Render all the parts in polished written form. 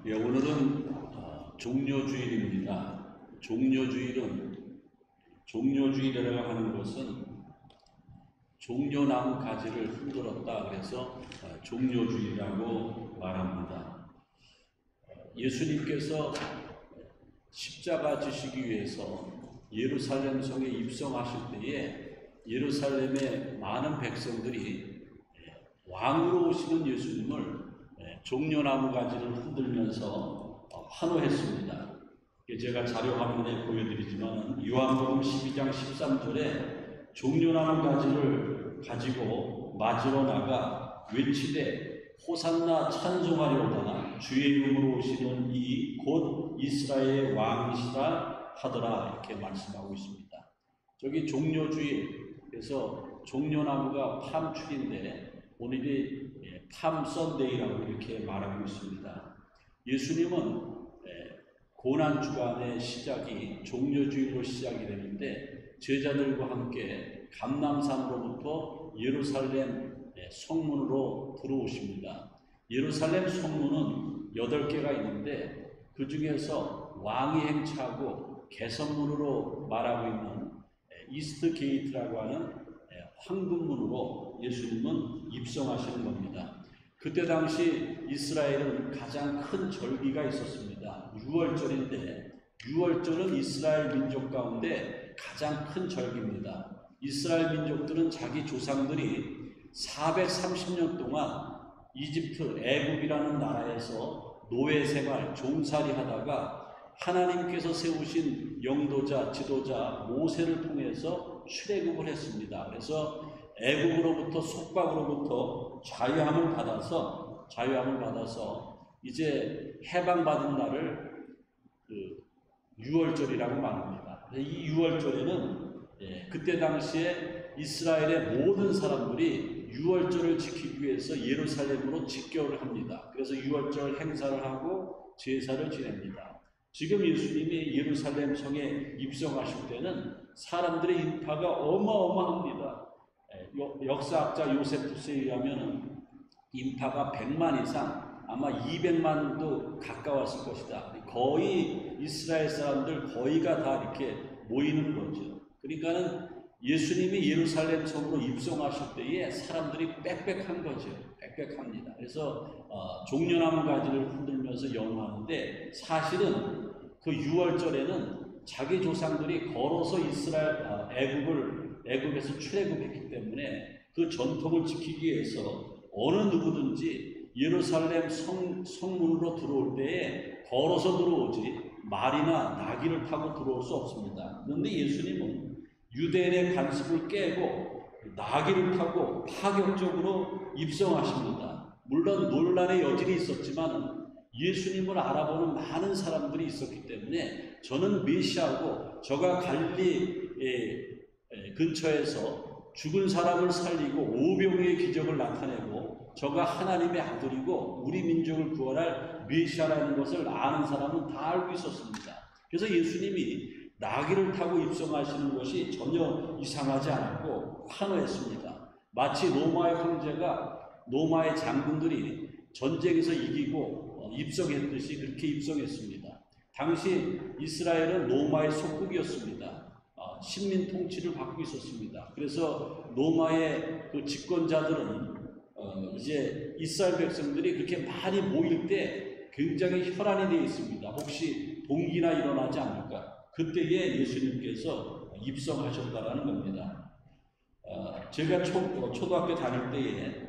예, 오늘은 종려주일입니다. 종려주일이라고 하는 것은 종려나무 가지를 흔들었다 그래서 종려주일이라고 말합니다. 예수님께서 십자가 지시기 위해서 예루살렘 성에 입성하실 때에 예루살렘의 많은 백성들이 왕으로 오시는 예수님을 종려나무 가지를 흔들면서 환호했습니다. 제가 자료 화면에 보여드리지만 요한복음 12장 13절에 종려나무 가지를 가지고 맞으러 나가 외치되 호산나 찬송하려다나 주의 이름으로 오시는 이 곧 이스라엘의 왕이시라 하더라 이렇게 말씀하고 있습니다. 저기 종려주일에서 종려나무가 팜출인데 오늘이 팜 썬데이라고 이렇게 말하고 있습니다. 예수님은 고난 주간의 시작이 종려주일로 시작이 되는데 제자들과 함께 감람산으로부터 예루살렘 성문으로 들어오십니다. 예루살렘 성문은 8개가 있는데 그 중에서 왕이 행차하고 개선문으로 말하고 있는 이스트 게이트라고 하는 황금문으로 예수님은 입성하시는 겁니다. 그때 당시 이스라엘은 가장 큰 절기가 있었습니다. 6월절인데 6월절은 이스라엘 민족 가운데 가장 큰 절기입니다. 이스라엘 민족들은 자기 조상들이 430년 동안 이집트 애굽이라는 나라에서 노예 생활, 종살이 하다가 하나님께서 세우신 영도자, 지도자 모세를 통해서 출애굽을 했습니다. 그래서 애굽으로부터 속박으로부터 자유함을 받아서 이제 해방받은 날을 6월절이라고 말합니다. 이 6월절에는 그때 당시에 이스라엘의 모든 사람들이 6월절을 지키기 위해서 예루살렘으로 직결을 합니다. 그래서 6월절 행사를 하고 제사를 지냅니다. 지금 예수님이 예루살렘 성에 입성하실 때는 사람들의 인파가 어마어마합니다. 역사학자 요세푸스에 의하면 인파가 100만 이상, 아마 200만도 가까웠을 것이다. 거의 이스라엘 사람들 거의가 다 이렇게 모이는 거죠. 그러니까는 예수님이 예루살렘 성으로 입성하실 때에 사람들이 빽빽한 거죠. 빽빽합니다. 그래서 종려나무 가지를 흔들면서 연호하는데 사실은 그 6월절에는 자기 조상들이 걸어서 이스라엘 애굽에서 출애굽했기 때문에 그 전통을 지키기 위해서 어느 누구든지 예루살렘 성문으로 들어올 때에 걸어서 들어오지 말이나 나귀를 타고 들어올 수 없습니다. 그런데 예수님은 유대인의 관습을 깨고 나귀를 타고 파격적으로 입성하십니다. 물론 논란의 여진이 있었지만 예수님을 알아보는 많은 사람들이 있었기 때문에 저는 메시아고 저가 갈릴리 근처에서 죽은 사람을 살리고 오병이의 기적을 나타내고 저가 하나님의 아들이고 우리 민족을 구원할 메시아라는 것을 아는 사람은 다 알고 있었습니다. 그래서 예수님이 나귀를 타고 입성하시는 것이 전혀 이상하지 않았고 환호했습니다. 마치 로마의 장군들이 전쟁에서 이기고 입성했듯이 그렇게 입성했습니다. 당시 이스라엘은 로마의 속국이었습니다. 식민 통치를 받고 있었습니다. 그래서 로마의 그 집권자들은 이제 이스라엘 백성들이 그렇게 많이 모일 때 굉장히 혈안이 되어 있습니다. 혹시 봉기나 일어나지 않을까? 그때에 예수님께서 입성하셨다라는 겁니다. 제가 초등학교 다닐 때에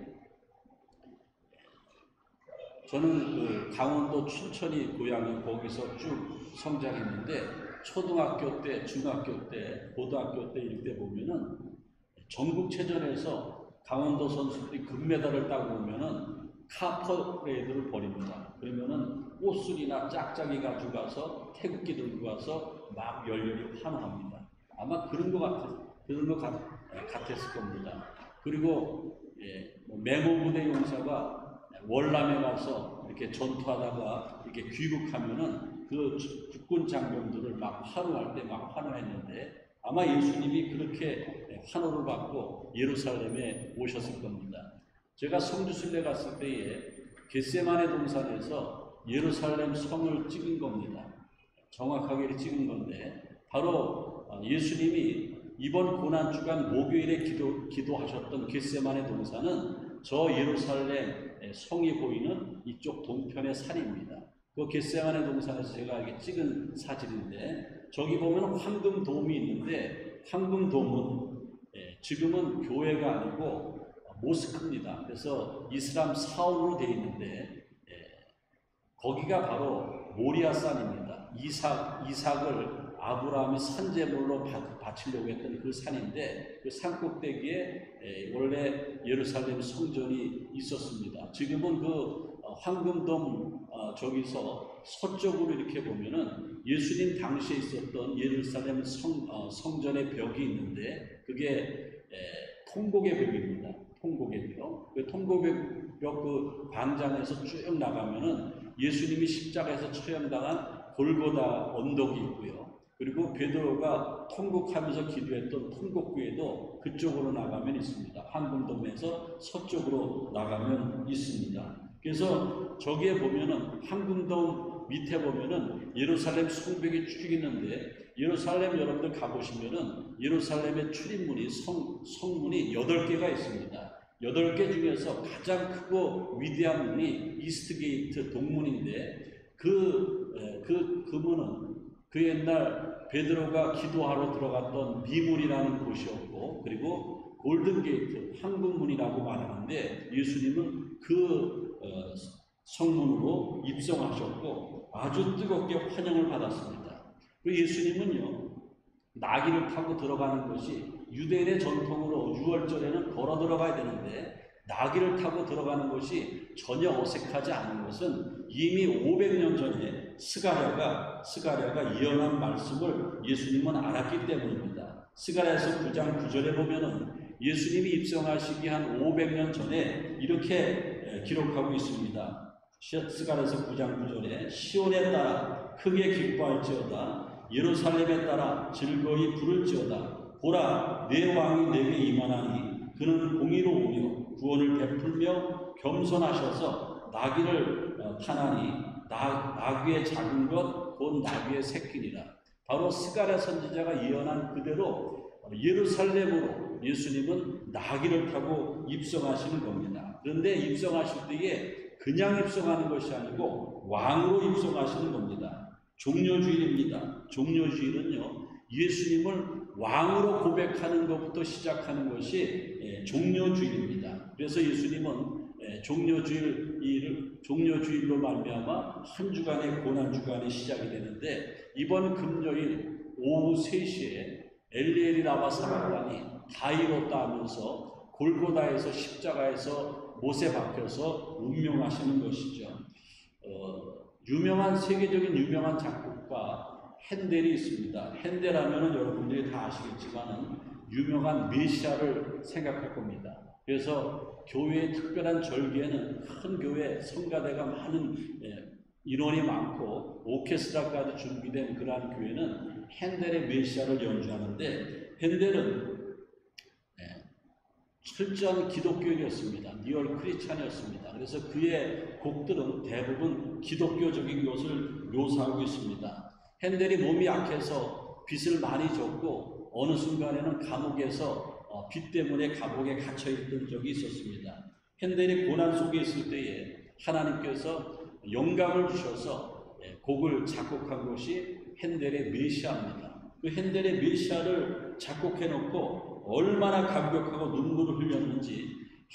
저는 그 강원도 춘천이 고향이 거기서 쭉 성장했는데 초등학교 때, 중학교 때, 고등학교 때 이럴 때 보면은 전국체전에서 강원도 선수들이 금메달을 따고 오면은 카퍼레이드를 벌입니다. 그러면은 꽃술이나 짝짝이 가지고 가서 태극기 들고 가서 막 열렬히 환호합니다. 아마 그런 것 같았을 겁니다. 그리고 맹호부대 용사가 월남에 가서 이렇게 전투하다가 이렇게 귀국하면은 그 국군 장병들을 막 환호할 때 막 환호했는데 아마 예수님이 그렇게 환호를 받고 예루살렘에 오셨을 겁니다. 제가 성주순례 갔을 때에 겟세마네 동산에서 예루살렘 성을 찍은 겁니다. 정확하게 찍은 건데 바로 예수님이 이번 고난주간 목요일에 기도하셨던 겟세마네 동산은 저 예루살렘 성이 보이는 이쪽 동편의 산입니다. 그 겟세마네 동산에서 제가 이렇게 찍은 사진인데 저기 보면 황금돔이 있는데 황금돔은 지금은 교회가 아니고 모스크입니다. 그래서 이슬람 사원으로 되어 있는데 거기가 바로 모리아산입니다. 이삭을 아브라함이 산제물로 바치려고 했던 그 산인데 그 산 꼭대기에 원래 예루살렘 성전이 있었습니다. 지금은 그 황금돔 저기서 서쪽으로 이렇게 보면은 예수님 당시에 있었던 예루살렘 성전의 벽이 있는데 그게 통곡의 벽입니다. 통곡의 벽. 그 통곡의 벽 그 광장에서 쭉 나가면은 예수님이 십자가에서 처형당한 골고다 언덕이 있고요. 그리고 베드로가 통곡하면서 기도했던 통곡교회도 그쪽으로 나가면 있습니다. 황금돔에서 서쪽으로 나가면 있습니다. 그래서 저기에 보면은 황금돔 밑에 보면은 예루살렘 성벽이 쭉 있는데 예루살렘 여러분들 가보시면은 예루살렘의 출입문이 성문이 8개가 있습니다. 8개 중에서 가장 크고 위대한 문이 이스트 게이트 동문인데 그 문은 그 옛날 베드로가 기도하러 들어갔던 미문이라는 곳이었고 그리고 골든 게이트 황금문이라고 말하는데 예수님은 그 성문으로 입성하셨고 아주 뜨겁게 환영을 받았습니다. 그 예수님은요 나귀를 타고 들어가는 것이 유대인의 전통으로 6월절에는 걸어 들어가야 되는데 나귀를 타고 들어가는 것이 전혀 어색하지 않은 것은 이미 500년 전에 스가랴가 예언한 말씀을 예수님은 알았기 때문입니다. 스가랴에서 9장 9절에 보면은 예수님이 입성하시기 한 500년 전에 이렇게 기록하고 있습니다. 스가랴에서 9장 9절에 시온에 따라 크게 기뻐할지어다 예루살렘에 따라 즐거이 부를지어다 보라 내 왕이 내게 임하나니 그는 공의로우며 구원을 베풀며 겸손하셔서 나귀를 타나니 나귀의 작은 것 곧 나귀의 새끼니라. 바로 스가랴 선지자가 예언한 그대로 예루살렘으로 예수님은 나귀를 타고 입성하시는 겁니다. 그런데 입성하실 때에 그냥 입성하는 것이 아니고 왕으로 입성하시는 겁니다. 종려주일입니다. 종려주일은요 예수님을 왕으로 고백하는 것부터 시작하는 것이 종려주일입니다. 그래서 예수님은 종려주일로 말미암아 한 주간의 고난주간이 시작이 되는데 이번 금요일 오후 3시에 엘리엘이 라마 사박단이 다 이뤘다 하면서 골고다에서 십자가에서 못에 박혀서 운명하시는 것이죠. 세계적인 유명한 작곡가 핸델이 있습니다. 핸델하면은 여러분들이 다 아시겠지만은 유명한 메시아를 생각할 겁니다. 그래서 교회의 특별한 절기에는 큰 교회 성가대가 많은 인원이 많고 오케스트라까지 준비된 그러한 교회는 핸델의 메시아를 연주하는데 핸델은 철저한 기독교인이었습니다. 리얼 크리스찬이었습니다. 그래서 그의 곡들은 대부분 기독교적인 것을 묘사하고 있습니다. 핸델이 몸이 약해서 빚을 많이 졌고 어느 순간에는 감옥에서 빚 때문에 감옥에 갇혀있던 적이 있었습니다. 핸델이 고난 속에 있을 때에 하나님께서 영감을 주셔서 곡을 작곡한 것이 핸델의 메시아입니다. 그 핸델의 메시아를 작곡해놓고 얼마나 감격하고 눈물을 흘렸는지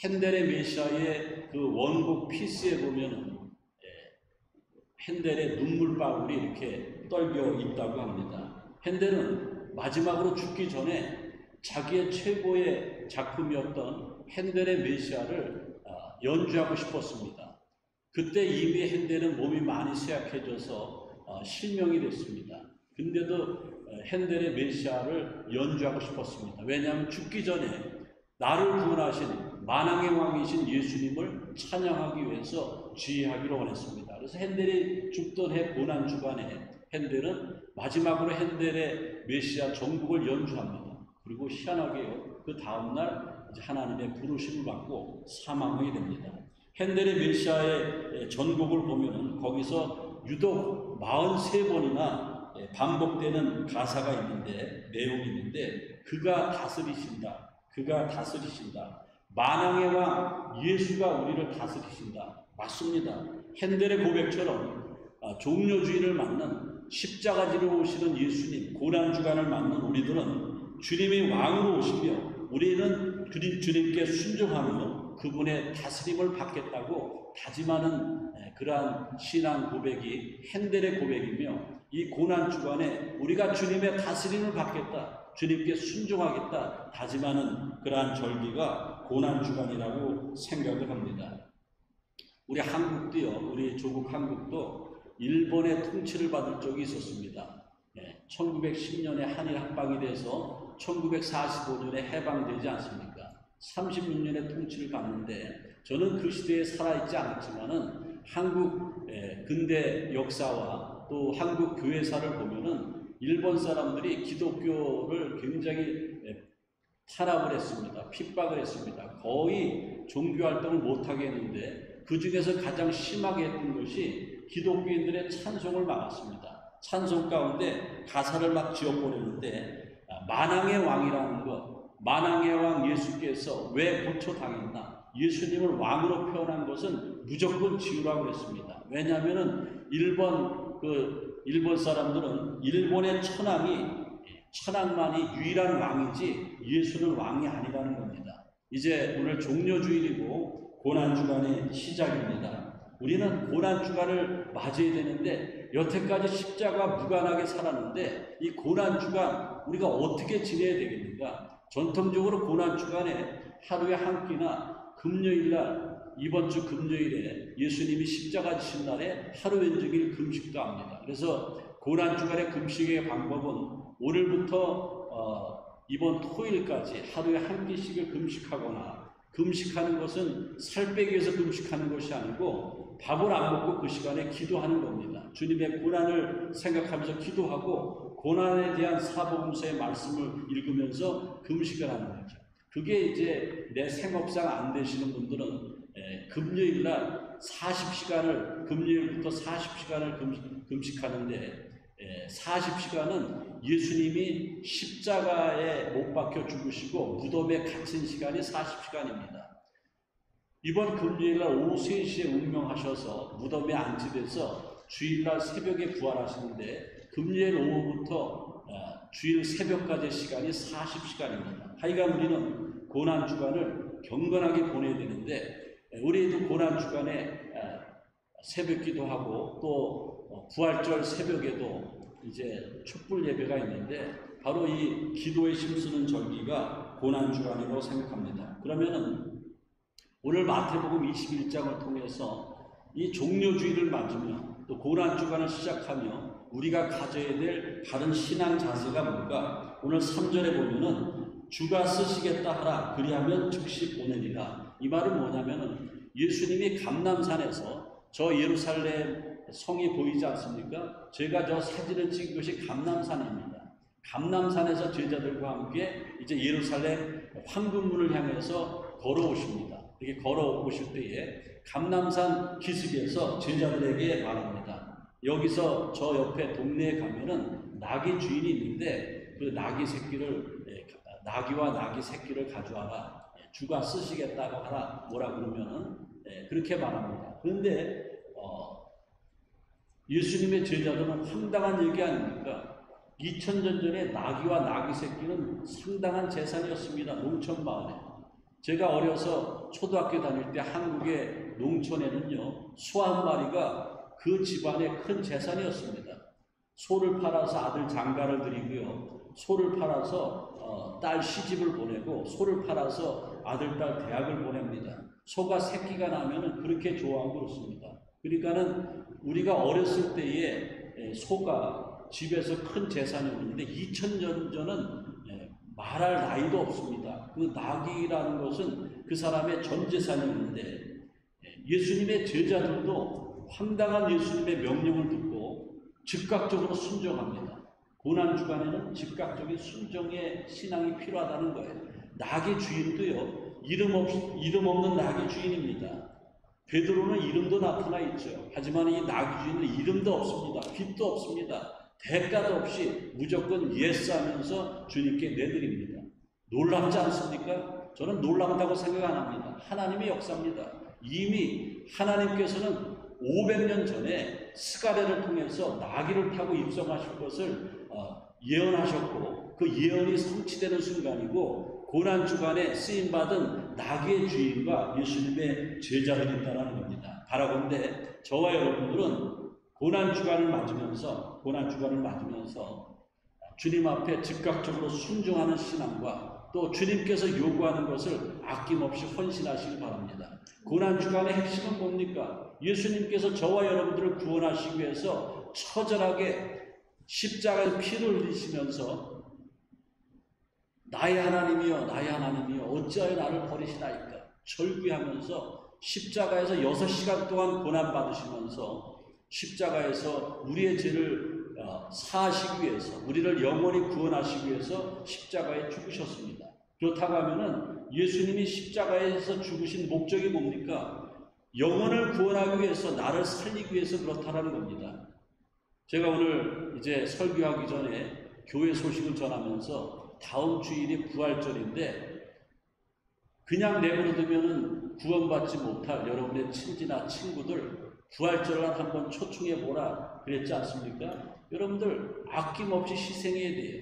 핸델의 메시아의 그 원곡 피스에 보면은 핸델의 눈물방울이 이렇게 떨겨 있다고 합니다. 핸델은 마지막으로 죽기 전에 자기의 최고의 작품이었던 핸델의 메시아를 연주하고 싶었습니다. 그때 이미 핸델은 몸이 많이 쇠약해져서 실명이 됐습니다. 근데도 핸델의 메시아를 연주하고 싶었습니다. 왜냐하면 죽기 전에 나를 구원하신 만왕의 왕이신 예수님을 찬양하기 위해서 지휘하기로 원했습니다. 그래서 핸델이 죽던 해 고난 주간에 핸델은 마지막으로 핸델의 메시아 전곡을 연주합니다. 그리고 희한하게요, 그 다음날 하나님의 부르심을 받고 사망하게 됩니다. 핸델의 메시아의 전곡을 보면은 거기서 유독 43번이나 반복되는 가사가 있는데, 내용이 있는데, 그가 다스리신다. 그가 다스리신다. 만왕의 왕 예수가 우리를 다스리신다. 맞습니다. 핸델의 고백처럼 종료주의를 맞는 십자가 지러 오시는 예수님, 고난주간을 맞는 우리들은 주님이 왕으로 오시며 우리는 주님께 순종하며 그분의 다스림을 받겠다고 다짐하는 그러한 신앙 고백이 핸델의 고백이며, 이 고난주간에 우리가 주님의 다스림을 받겠다, 주님께 순종하겠다 다짐하는 그러한 절기가 고난주간이라고 생각을 합니다. 우리 한국도요, 우리 조국 한국도 일본의 통치를 받을 적이 있었습니다. 1910년에 한일 합방이 돼서 1945년에 해방되지 않습니까? 36년의 통치를 받는데, 저는 그 시대에 살아있지 않았지만은 한국 근대 역사와 또 한국 교회사를 보면은 일본 사람들이 기독교를 굉장히 탄압을 했습니다. 핍박을 했습니다. 거의 종교활동을 못하게 했는데, 그 중에서 가장 심하게 했던 것이 기독교인들의 찬송을 막았습니다. 찬송 가운데 가사를 막 지어버렸는데, 만왕의 왕이라는 것, 만왕의 왕 예수께서 왜 고초당했나, 예수님을 왕으로 표현한 것은 무조건 지우라고 했습니다. 왜냐하면 일본 사람들은 일본의 천황만이 유일한 왕이지 예수는 왕이 아니라는 겁니다. 이제 오늘 종료주일이고 고난주간의 시작입니다. 우리는 고난주간을 맞이해야 되는데, 여태까지 십자가 무관하게 살았는데 이 고난주간 우리가 어떻게 지내야 되겠는가? 전통적으로 고난주간에 하루에 한 끼나 금요일날, 이번 주 금요일에 예수님이 십자가 지신 날에 하루 왼쪽일 금식도 합니다. 그래서 고난주간의 금식의 방법은 오늘부터 이번 토요일까지 하루에 한 끼씩을 금식하거나, 금식하는 것은 살 빼기 위해서 금식하는 것이 아니고 밥을 안 먹고 그 시간에 기도하는 겁니다. 주님의 고난을 생각하면서 기도하고 고난에 대한 사복음서의 말씀을 읽으면서 금식을 하는 거죠. 그게 이제 내 생업상 안 되시는 분들은 금요일날 40시간을, 금요일부터 40시간을 금식하는데, 40시간은 예수님이 십자가에 못 박혀 죽으시고 무덤에 갇힌 시간이 40시간입니다. 이번 금요일날 오후 3시에 운명하셔서 무덤에 안치돼서 주일날 새벽에 부활하시는데, 금요일 오후부터 주일 새벽까지의 시간이 40시간입니다. 하여간 우리는 고난주간을 경건하게 보내야 되는데, 우리도 고난주간에 새벽 기도하고 또 부활절 새벽에도 이제 촛불 예배가 있는데, 바로 이 기도에 힘쓰는 절기가 고난주간이라고 생각합니다. 그러면은 오늘 마태복음 21장을 통해서 이 종료주의를 맞으며 또 고난주간을 시작하며 우리가 가져야 될 다른 신앙 자세가 뭔가, 오늘 3절에 보면은 주가 쓰시겠다 하라 그리하면 즉시 보내리라. 이 말은 뭐냐면은 예수님이 감람산에서, 저 예루살렘 성이 보이지 않습니까? 제가 저 사진을 찍은 것이 감람산입니다. 감람산에서 제자들과 함께 이제 예루살렘 황금문을 향해서 걸어오십니다. 이렇게 걸어오실 때에 감람산 기슭에서 제자들에게 말합니다. 여기서 저 옆에 동네에 가면은 나귀 주인이 있는데 그 나귀와 나귀 새끼를 가져와라. 주가 쓰시겠다고 하라. 뭐라 그러면은 그렇게 말합니다. 그런데 예수님의 제자들은 황당한 얘기 아닙니까? 2000년 전에 나귀와 나귀 새끼는 상당한 재산이었습니다. 농촌 마을에. 제가 어려서 초등학교 다닐 때 한국의 농촌에는요, 소 한 마리가 그 집안의 큰 재산이었습니다. 소를 팔아서 아들 장가를 드리고요, 소를 팔아서 딸 시집을 보내고, 소를 팔아서 아들, 딸 대학을 보냅니다. 소가 새끼가 나면은 그렇게 좋아하고 그렇습니다. 그러니까는 우리가 어렸을 때에 소가 집에서 큰 재산이었는데 2000년 전은 말할 나이도 없습니다. 그 나귀라는 것은 그 사람의 전 재산이었는데, 예수님의 제자들도 황당한 예수님의 명령을 듣고 즉각적으로 순종합니다. 고난주간에는 즉각적인 순종의 신앙이 필요하다는 거예요. 나귀 주인도요, 이름 없는 나귀 주인입니다. 베드로는 이름도 나타나 있죠. 하지만 이 나귀 주인은 이름도 없습니다. 빚도 없습니다. 대가도 없이 무조건 예스 하면서 주님께 내드립니다. 놀랍지 않습니까? 저는 놀랍다고 생각 안 합니다. 하나님의 역사입니다. 이미 하나님께서는 500년 전에 스가랴를 통해서 나귀를 타고 입성하실 것을 예언하셨고, 그 예언이 성취되는 순간이고, 고난주간에 쓰임받은 나귀의 주인과 예수님의 제자들이 있다는 겁니다. 바라건대 저와 여러분들은 고난주간을 맞으면서 주님 앞에 즉각적으로 순종하는 신앙과 또 주님께서 요구하는 것을 아낌없이 헌신하시기 바랍니다. 고난주간의 핵심은 뭡니까? 예수님께서 저와 여러분들을 구원하시기 위해서 처절하게 십자가에 피를 흘리시면서 나의 하나님이여 나의 하나님이여 어찌하여 나를 버리시나이까 절규하면서 십자가에서 6시간 동안 고난받으시면서 십자가에서 우리의 죄를 사하시기 위해서 우리를 영원히 구원하시기 위해서 십자가에 죽으셨습니다. 그렇다고 하면은 예수님이 십자가에서 죽으신 목적이 뭡니까? 영혼을 구원하기 위해서 나를 살리기 위해서 그렇다는 겁니다. 제가 오늘 이제 설교하기 전에 교회 소식을 전하면서 다음 주일이 부활절인데 그냥 내버려두면 구원받지 못할 여러분의 친지나 친구들 부활절날 한번 초청해보라 그랬지 않습니까? 여러분들 아낌없이 희생해야 돼요.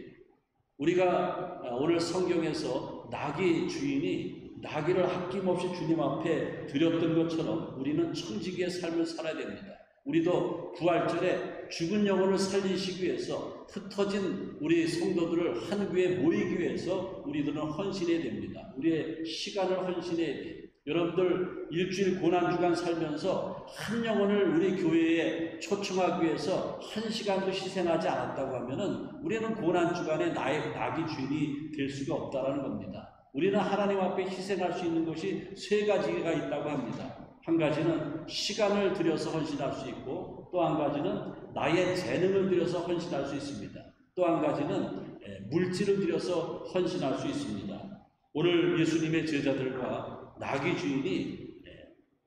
우리가 오늘 성경에서 나귀 주인이 나귀를 아낌없이 주님 앞에 드렸던 것처럼 우리는 청지기의 삶을 살아야 됩니다. 우리도 부활절에 죽은 영혼을 살리시기 위해서 흩어진 우리 성도들을 한 교회에 모이기 위해서 우리들은 헌신해야 됩니다. 우리의 시간을 헌신해야 돼요. 여러분들 일주일 고난주간 살면서 한 영혼을 우리 교회에 초청하기 위해서 1시간도 희생하지 않았다고 하면은 우리는 고난주간에 나의 나귀 주인이 될 수가 없다라는 겁니다. 우리는 하나님 앞에 희생할 수 있는 것이 3가지가 있다고 합니다. 한 가지는 시간을 들여서 헌신할 수 있고 또 한 가지는 나의 재능을 들여서 헌신할 수 있습니다. 또 한 가지는 물질을 들여서 헌신할 수 있습니다. 오늘 예수님의 제자들과 나귀 주인이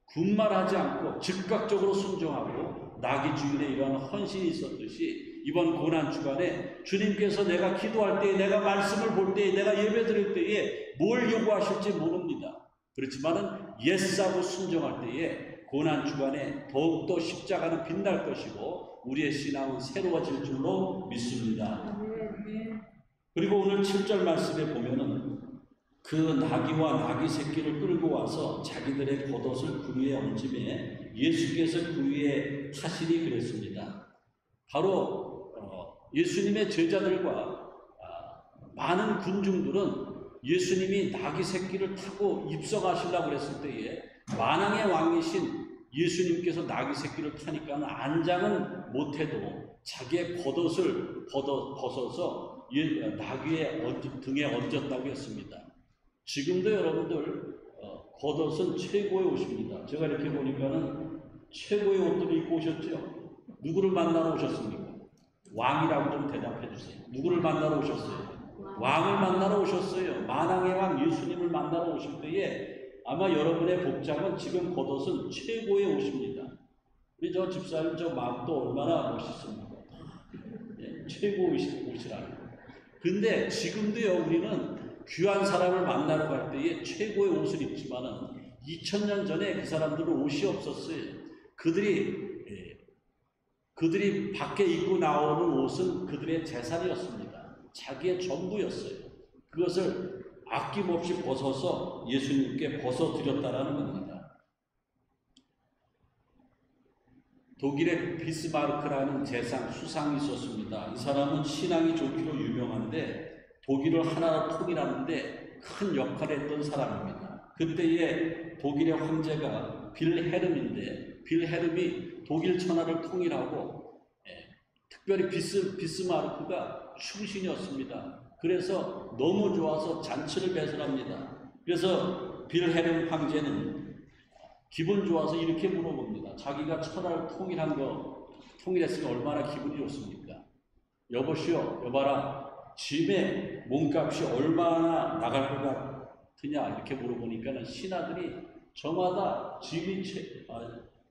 군말하지 않고 즉각적으로 순종하고 나귀 주인의 이러한 헌신이 있었듯이 이번 고난주간에 주님께서 내가 기도할 때에 내가 말씀을 볼 때에 내가 예배 드릴 때에 뭘 요구하실지 모릅니다. 그렇지만은 예스하고 순종할 때에 고난주간에 더욱더 십자가는 빛날 것이고 우리의 신앙은 새로워질 줄로 믿습니다. 그리고 오늘 7절 말씀에 보면은 그 나귀와 나귀 새끼를 끌고 와서 자기들의 겉옷을 그 위에 얹음에 예수께서 그 위에 타시니 그랬습니다. 바로 예수님의 제자들과 많은 군중들은 예수님이 나귀 새끼를 타고 입성하시려고 그랬을 때에 만왕의 왕이신 예수님께서 나귀 새끼를 타니까 안장은 못해도 자기의 겉옷을 벗어서 나귀의 등에 얹었다고 했습니다. 지금도 여러분들 겉옷은 최고의 옷입니다. 제가 이렇게 보니까는 최고의 옷들을 입고 오셨죠? 누구를 만나러 오셨습니까? 왕이라고 좀 대답해 주세요. 누구를 만나러 오셨어요? 왕을 만나러 오셨어요. 만왕의 왕 예수님을 만나러 오실 때에 아마 여러분의 복장은 지금 겉옷은 최고의 옷입니다. 우리 저 집사님 저 마음도 얼마나 멋있습니까? 최고의 옷이라는. 근데 지금도요 우리는 귀한 사람을 만나러 갈 때에 최고의 옷을 입지만은 2000년 전에 그 사람들은 옷이 없었어요. 그들이 밖에 입고 나오는 옷은 그들의 재산이었습니다. 자기의 전부였어요. 그것을 아낌없이 벗어서 예수님께 벗어드렸다라는 겁니다. 독일의 비스마르크라는 수상이 있었습니다. 이 사람은 신앙이 좋기로 유명한데 독일을 하나로 통일하는데 큰 역할을 했던 사람입니다. 그때의 독일의 황제가 빌헤름인데 빌헤름이 독일 천하를 통일하고 특별히 비스마르크가 충신이었습니다. 그래서 너무 좋아서 잔치를 배설합니다. 그래서 빌헤름 황제는 기분 좋아서 이렇게 물어봅니다. 자기가 천하를 통일했으니 얼마나 기분이 좋습니까? 여보시오, 여봐라. 집에 몸값이 얼마나 나갈 것 같으냐 이렇게 물어보니까는 신하들이 저마다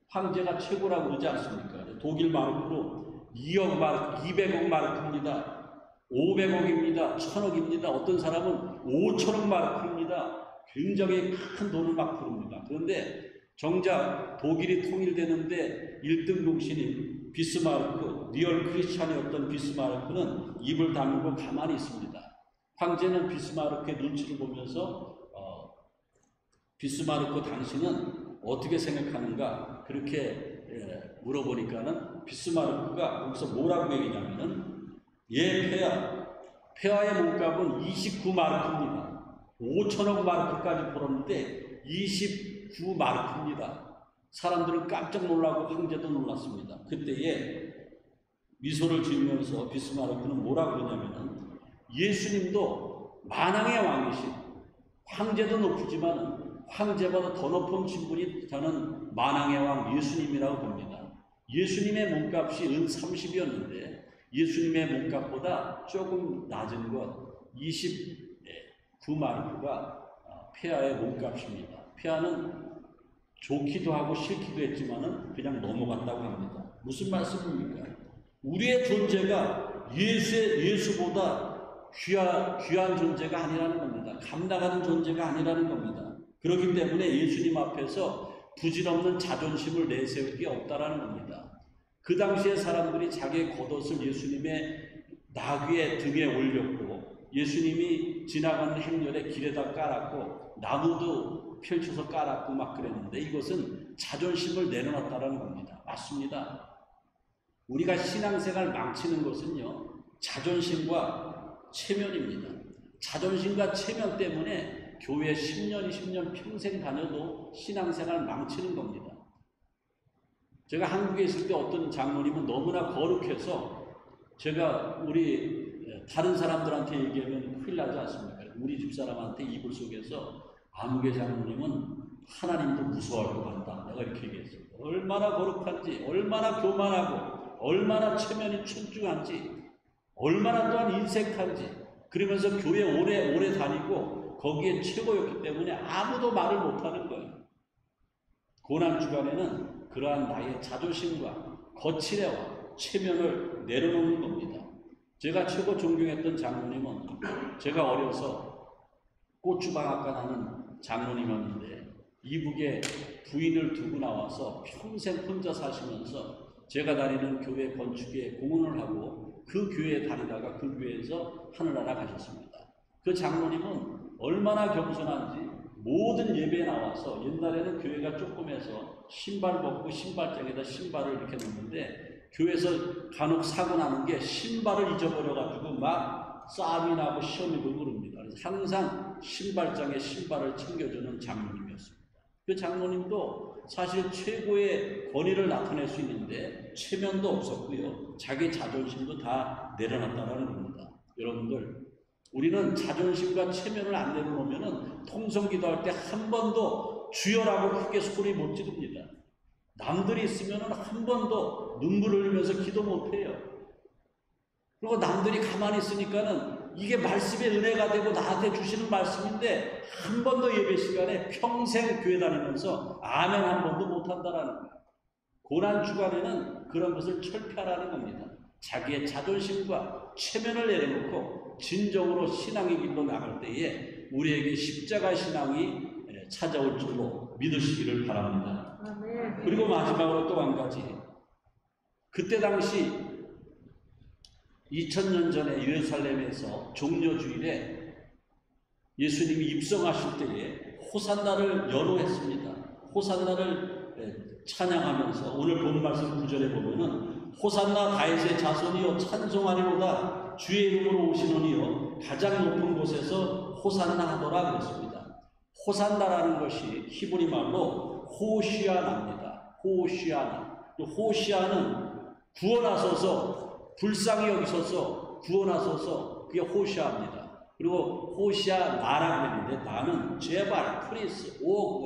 황제가 최고라고 그러지 않습니까? 독일 마르크로 2억 마르크, 200억 마르크입니다. 500억입니다. 1000억입니다. 어떤 사람은 5천억 마르크입니다. 굉장히 큰 돈을 막 부릅니다. 그런데 정작 독일이 통일되는데 1등 공신인 비스마르크, 리얼 크리스찬이었던 비스마르크는 입을 다물고 가만히 있습니다. 황제는 비스마르크의 눈치를 보면서 비스마르크 당신은 어떻게 생각하는가 그렇게 물어보니까는 비스마르크가 거기서 뭐라고 얘기냐면은 폐하의 몸값은 29마르크입니다. 5천억 마르크까지 벌었는데 29마르크입니다. 사람들은 깜짝 놀라고 황제도 놀랐습니다. 그때에 미소를 지으면서 비스마르크는 뭐라고 그러냐면은 예수님도 만왕의 왕이신 황제도 높으지만 황제보다 더 높은 신분이 저는 만왕의 왕 예수님이라고 봅니다. 예수님의 몸값이 은 30이었는데 예수님의 몸값보다 조금 낮은 것 29마르크가 폐하의 몸값입니다. 폐하는 좋기도 하고 싫기도 했지만은 그냥 넘어갔다고 합니다. 무슨 말씀입니까? 우리의 존재가 예수보다 귀한 존재가 아니라는 겁니다. 감당하는 존재가 아니라는 겁니다. 그렇기 때문에 예수님 앞에서 부질없는 자존심을 내세울 게 없다라는 겁니다. 그 당시에 사람들이 자기의 겉옷을 예수님의 나귀의 등에 올렸고 예수님이 지나가는 행렬에 길에다 깔았고 나무도 펼쳐서 깔았고 막 그랬는데 이것은 자존심을 내려놨다라는 겁니다. 맞습니다. 우리가 신앙생활 망치는 것은요 자존심과 체면입니다. 자존심과 체면 때문에 교회 10년, 20년 평생 다녀도 신앙생활 망치는 겁니다. 제가 한국에 있을 때 어떤 장로님은 너무나 거룩해서 제가 우리 다른 사람들한테 얘기하면 큰일 나지 않습니까? 우리 집사람한테 이불 속에서 아무개 장로님은 하나님도 무서워하고 간다. 내가 이렇게 얘기했습니다. 얼마나 거룩한지, 얼마나 교만하고, 얼마나 체면이 춘중한지, 얼마나 또한 인색한지, 그러면서 교회 오래 다니고 거기에 최고였기 때문에 아무도 말을 못하는 거예요. 고난주간에는 그러한 나의 자존심과 거칠애와 체면을 내려놓는 겁니다. 제가 최고 존경했던 장로님은 제가 어려서 고추방앗간 하는 장로님이었는데 이북에 부인을 두고 나와서 평생 혼자 사시면서 제가 다니는 교회 건축에 공헌을 하고 그 교회에 다니다가 그 교회에서 하늘나라 가셨습니다. 그 장로님은 얼마나 겸손한지 모든 예배에 나와서 옛날에는 교회가 조금해서 신발 벗고 신발장에다 신발을 이렇게 놓는데 교회에서 간혹 사고 나는 게 신발을 잊어버려가지고 막 싸움이 나고 시험이고 그럽니다. 그래서 항상 신발장에 신발을 챙겨주는 장로님이었습니다. 그 장로님도 사실 최고의 권위를 나타낼 수 있는데 체면도 없었고요. 자기 자존심도 다 내려놨다는 겁니다. 여러분들 우리는 자존심과 체면을 안 내려놓으면 통성기도할 때 한 번도 주여라고 크게 소리 못 지릅니다. 남들이 있으면 한 번도 눈물 흘리면서 기도 못해요. 그리고 남들이 가만히 있으니까는 이게 말씀의 은혜가 되고 나한테 주시는 말씀인데 한 번도 예배 시간에 평생 교회 다니면서 아멘 한 번도 못한다라는 거예요. 고난주간에는 그런 것을 철폐하라는 겁니다. 자기의 자존심과 체면을 내려놓고 진정으로 신앙의 길로 나갈 때에 우리에게 십자가 신앙이 찾아올 줄로 믿으시기를 바랍니다. 그리고 마지막으로 또 한 가지, 그때 당시 2000년 전에 예루살렘에서 종려주일에 예수님이 입성하실 때에 호산나를 연호했습니다. 호산나를 찬양하면서 오늘 본 말씀 9절에 보면은 호산나 다윗의 자손이여 찬송하리로다 주의 이름으로 오시노니여 가장 높은 곳에서 호산나 하더라 그랬습니다. 호산나라는 것이 히브리 말로 호시아나입니다. 호시아나. 호시아는 구원하소서, 불쌍히 여기소서, 구원하소서, 그게 호시아입니다. 그리고 호시아나라고 했는데 나는 제발 프리스 오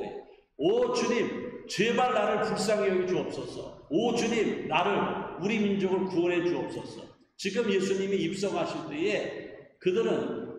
주님 제발 나를 불쌍히 여기 주옵소서. 오 주님 나를 우리 민족을 구원해 주옵소서. 지금 예수님이 입성하실 때에 그들은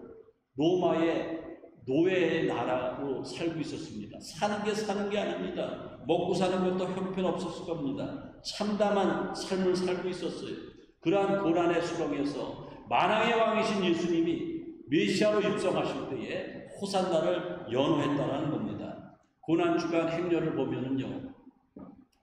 로마의 노예의 나라로 살고 있었습니다. 사는 게 아닙니다. 먹고 사는 것도 형편없었을 겁니다. 참담한 삶을 살고 있었어요. 그러한 고난의 수렁에서 만왕의 왕이신 예수님이 메시아로 입성하실 때에 호산나를 연호했다라는 겁니다. 고난주간 행렬을 보면은요,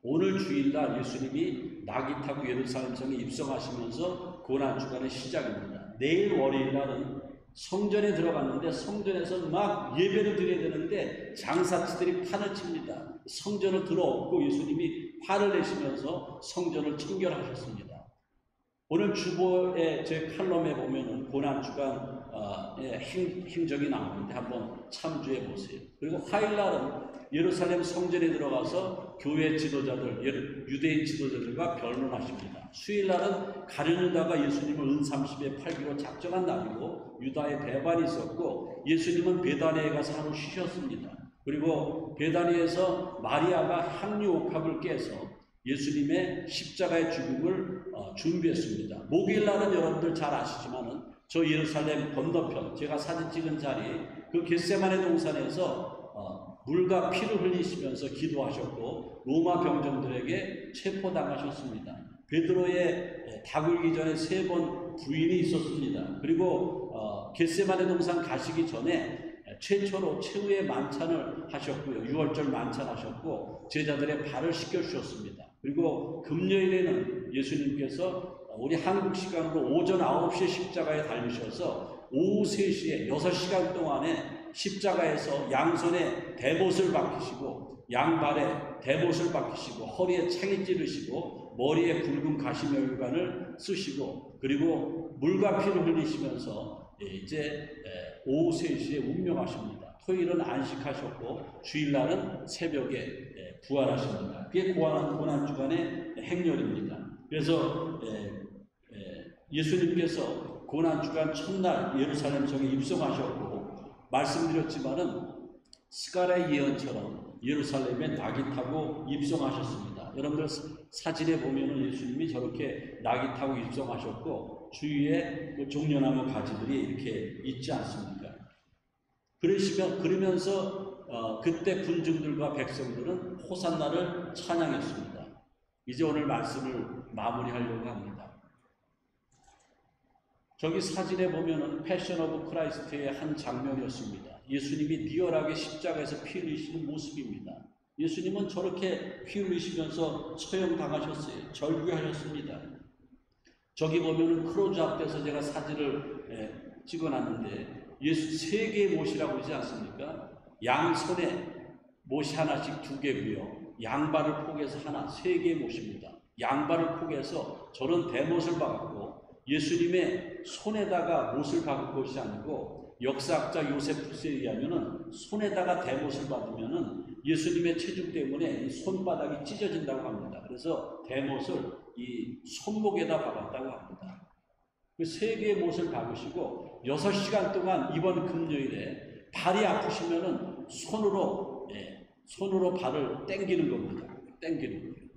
오늘 주일날 예수님이 낙이 타고 예루살렘 성에 입성하시면서 고난주간의 시작입니다. 내일 월요일날은 성전에 들어갔는데 성전에서 막 예배를 드려야 되는데 장사치들이 판을 칩니다. 성전을 들어엎고 예수님이 화를 내시면서 성전을 청결하셨습니다. 오늘 주보의 제 칼럼에 보면은 고난주간 행적이 나오는데 한번 참조해 보세요. 그리고 화요일날은 예루살렘 성전에 들어가서 교회 지도자들, 유대인 지도자들과 변론하십니다. 수요일날은 가룟 유다가 예수님을 은30에 팔기로 작정한 날이고 유다의 배반이 있었고 예수님은 베다니에 가서 하루 쉬셨습니다. 그리고 베다니에서 마리아가 향유 옥합을 깨서 예수님의 십자가의 죽음을 준비했습니다. 목요일날은 여러분들 잘 아시지만은 저 예루살렘 건너편 제가 사진 찍은 자리 그 겟세마네 동산에서 물과 피를 흘리시면서 기도하셨고 로마 병정들에게 체포당하셨습니다. 베드로의 다굴기 전에 3번 부인이 있었습니다. 그리고 겟세마네 동산 가시기 전에 최초로 최후의 만찬을 하셨고요. 6월절 만찬하셨고 제자들의 발을 씻겨주셨습니다. 그리고 금요일에는 예수님께서 우리 한국 시간으로 오전 9시에 십자가에 달리셔서 오후 3시에 6시간 동안에 십자가에서 양손에 대못을 박히시고 양발에 대못을 박히시고 허리에 창이 찌르시고 머리에 굵은 가시면류관을 쓰시고 그리고 물과 피를 흘리시면서 이제 오후 3시에 운명하십니다. 토요일은 안식하셨고 주일날은 새벽에 부활하십니다. 그게 고난주간의 행렬입니다. 그래서 예수님께서 고난주간 첫날 예루살렘 성에 입성하셨고 말씀드렸지만은 스가랴의 예언처럼 예루살렘에 낙이 타고 입성하셨습니다. 여러분들 사진에 보면은 예수님이 저렇게 낙이 타고 입성하셨고 주위에 그 종려나무 가지들이 이렇게 있지 않습니까? 그러면서 그때 군중들과 백성들은 호산나를 찬양했습니다. 이제 오늘 말씀을 마무리하려고 합니다. 저기 사진에 보면은 패션 오브 크라이스트의 한 장면이었습니다. 예수님이 리얼하게 십자가에서 피 흘리시는 모습입니다. 예수님은 저렇게 피 흘리시면서 처형당하셨어요. 절규하셨습니다. 저기 보면은 크로즈 앞에서 제가 사진을 찍어놨는데 예수 3개의 못이라고 그러지 않습니까? 양손에 못이 하나씩 2개고요. 양발을 포개서 하나 3개의 못입니다. 양발을 포개서 저런 대못을 박았고 예수님의 손에다가 못을 박은 것이 아니고 역사학자 요세푸스에 의하면은 손에다가 대못을 받으면은 예수님의 체중 때문에 이 손바닥이 찢어진다고 합니다. 그래서 대못을 이 손목에다 박았다고 합니다. 그 3개의 못을 박으시고 6시간 동안 이번 금요일에 발이 아프시면은 손으로 발을 당기는 겁니다. 당기는 거예요.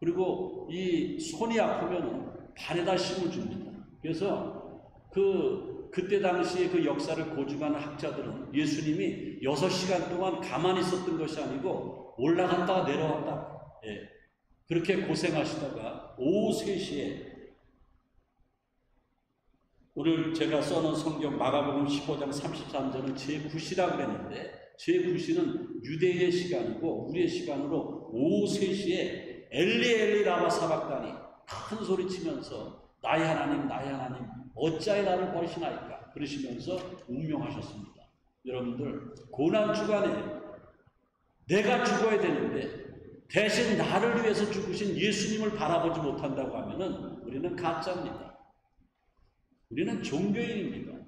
그리고 이 손이 아프면은 발에다 힘을 줍니다. 그래서 그때 당시에 그 역사를 고증하는 학자들은 예수님이 6시간 동안 가만히 있었던 것이 아니고 올라갔다가 내려왔다. 그렇게 고생하시다가 오후 3시에 오늘 제가 써놓은 성경 마가복음 15장 33절은 제9시라고 그랬는데 제9시는 유대의 시간이고 우리의 시간으로 오후 3시에 엘리 엘리 라마 사박다니 큰 소리 치면서 나의 하나님 나의 하나님 어찌하여 나를 버리시나이까 그러시면서 운명하셨습니다. 여러분들 고난주간에 내가 죽어야 되는데 대신 나를 위해서 죽으신 예수님을 바라보지 못한다고 하면은 우리는 가짜입니다. 우리는 종교인입니다.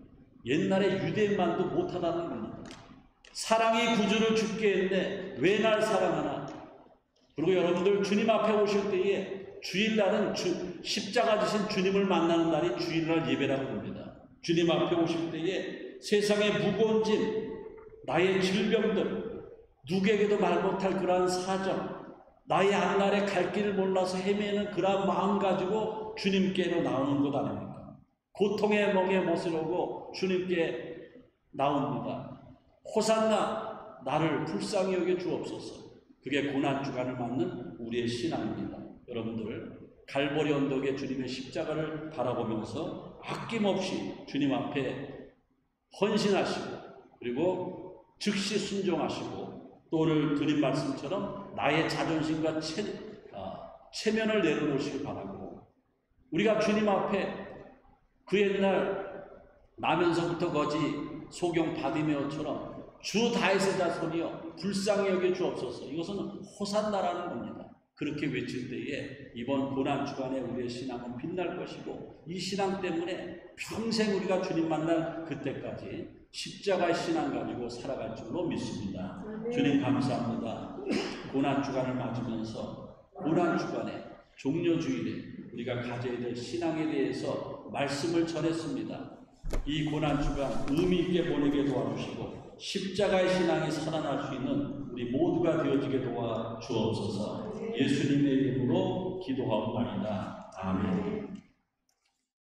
옛날에 유대인만도 못하다는 겁니다. 사랑이 구주를 죽게 했네 왜 날 사랑하나. 그리고 여러분들 주님 앞에 오실 때에 주일날은 십자가 지신 주님을 만나는 날이 주일날 예배라고 합니다. 주님 앞에 오실 때에 세상의 무거운 짐, 나의 질병들, 누구에게도 말 못할 그러한 사정, 나의 앞날에 갈 길을 몰라서 헤매는 그러한 마음 가지고 주님께로 나오는 것 아닙니까? 고통의 멍에 못을 오고 주님께 나옵니다. 호산나 나를 불쌍히 여겨 주옵소서. 그게 고난주간을 맞는 우리의 신앙입니다. 여러분들 갈보리 언덕에 주님의 십자가를 바라보면서 아낌없이 주님 앞에 헌신하시고 그리고 즉시 순종하시고 또 오늘 드린 말씀처럼 나의 자존심과 체면을 내려놓으시기 바라고, 우리가 주님 앞에 그 옛날 나면서부터 거지 소경 바디메오처럼 주 다윗의 자손이여 불쌍히 여겨 주옵소서, 이것은 호산나라는 겁니다. 그렇게 외칠 때에 이번 고난주간에 우리의 신앙은 빛날 것이고, 이 신앙 때문에 평생 우리가 주님 만날 그때까지 십자가의 신앙 가지고 살아갈 줄로 믿습니다. 주님 감사합니다. 고난주간을 맞으면서 고난주간에 종려주일에 우리가 가져야 될 신앙에 대해서 말씀을 전했습니다. 이 고난주간 의미 있게 보내게 도와주시고 십자가의 신앙이 살아날 수 있는 우리 모두가 되어지게 도와주옵소서. 예수님의 이름으로 기도하옵나이다. 아멘.